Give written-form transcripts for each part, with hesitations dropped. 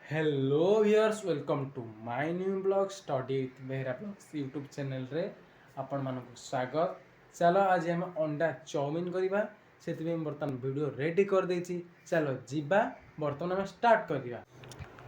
Hello viewers welcome to my new blog study with Behera blogs YouTube channel रे आपण मानक स्वागत। चलो आज हम अंडा चाउमिन करवा से बर्तमान वीडियो रेडी कर देछि। चलो जीवा बर्तमान हम स्टार्ट करवा।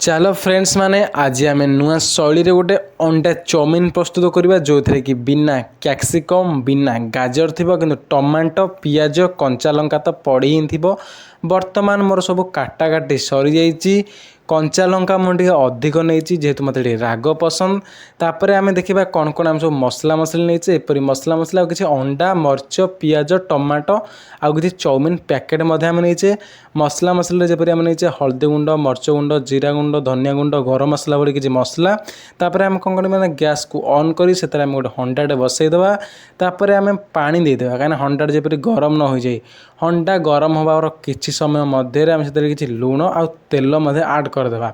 चलो फ्रेंड्स माने आज आम नुआ शैली रे गोटे अंडा चाउमिन प्रस्तुत करवा जो थे कि बिना कैप्सिकम बिना गाजर थिबो किंतु टमाटो पियाज कंचा लंका तो पड़ी ही थिबो। बर्तमान मोर सब काटा काटी सरी जाइए। कंचा लंका मुझे अधिक नहीं जेहेतु मत राग पसंद। तापर आम देखा कौन कौन आम सब मसला मसली नहीं एपरी मसला मसला किसी अंडा मर्च पियाज टमाटो आउ किसी चाउमिन पैकेट आम नहीं मसला मसला जपरी आम नहीं हल्दी गुंड मर्च गुंड जीरा गुंड धनिया गुंड गरम मसला भली किसी मसला। तापर आम कौन कर गैस को ऑन करी से गोटे हंडाटे बसईदे। तापर आम पानी देदेवा कहीं हंडा जपरी गरम न हो जाए। हंडा गरम होबार किछि समय मध्य आम से किसी लुण आ तेल आड करदेवा।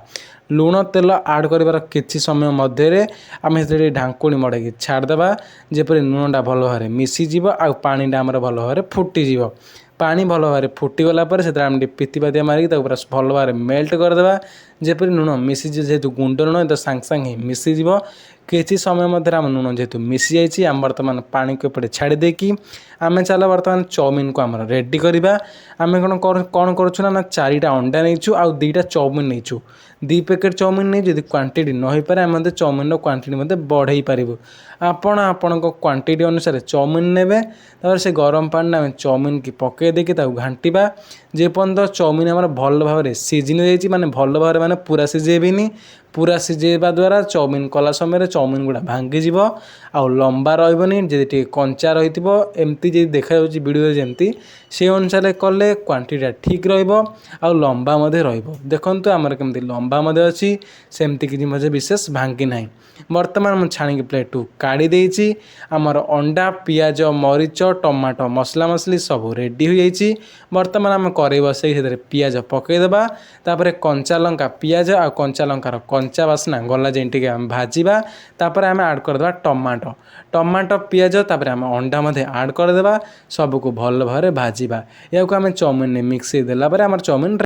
लुण तेल आड कर किछि समय मध्य आम से ढांकुणी मड़े छाड़देवा जेपरी लुणटा भल भाव मिसीज आ पानीटा आमर भल भाव फुटीज। पानी भल भाव फुटीगला से पितिपातिया मारिक भल भाव मेल्ट करदेवा जेपरी लुण मिसीज जेहेतु गुंड लुण तो सांगे सांगे मिसीज। किसी समय मध्य आम लुण जेहेतु मिसी जाइए आम बर्तमान पानी को एपटे छाड़ी आम चल बर्तमान चाउमिन को आम रेडी करवा। आम कौन करूँ चारिटा अंडा नहीं आउ दुईटा चाउमिन नहीं 2 पैकेट चाउमिन नहीं जब क्वांटिटी न हो पारे आम चाउमिन क्वांटिटी बढ़ई पारू। आपण क्वांटिटी अनुसार चाउमिन नेबे से गरम पानी आम चाउमिन की पकई देकी घांटा जेपर्यंत चाउमिन आम भल भाव सीझी नहीं माने भल भाव माने पूरा सीझेबी। पूरा सीझेबा द्वारा चाउमिन कला समय चाउमिन गुड़ा भांगीज आ लंबा रही जी कंचा रही एमती जी देखा वीडियो जमती से अनुसार कले क्वांटिटी ठीक रंबा देखु आमर केमती लंबा अच्छी सेमती किसी मजे विशेष भांगी ना। बर्तमान मुझे छाणी प्लेट काढ़ी देछि। आमर अंडा पियाज मरीच टमाटो मसला मसली सब रेडी हो जाइए। बर्तमान आम कड़े बसई से पियाज पकईदेवा। तापर कंचा लंका पियाज आ कंचा लंकार कंचा बास्ना गला जे आम भाजवा। तापर आम आड करदेवा टमाटो टमाटो पियाज तापर आम अंडा मध्य आड करदेवा सबको भल भाव भाजवा। या आम चाउमिन मिक्स देला आम चाउमिन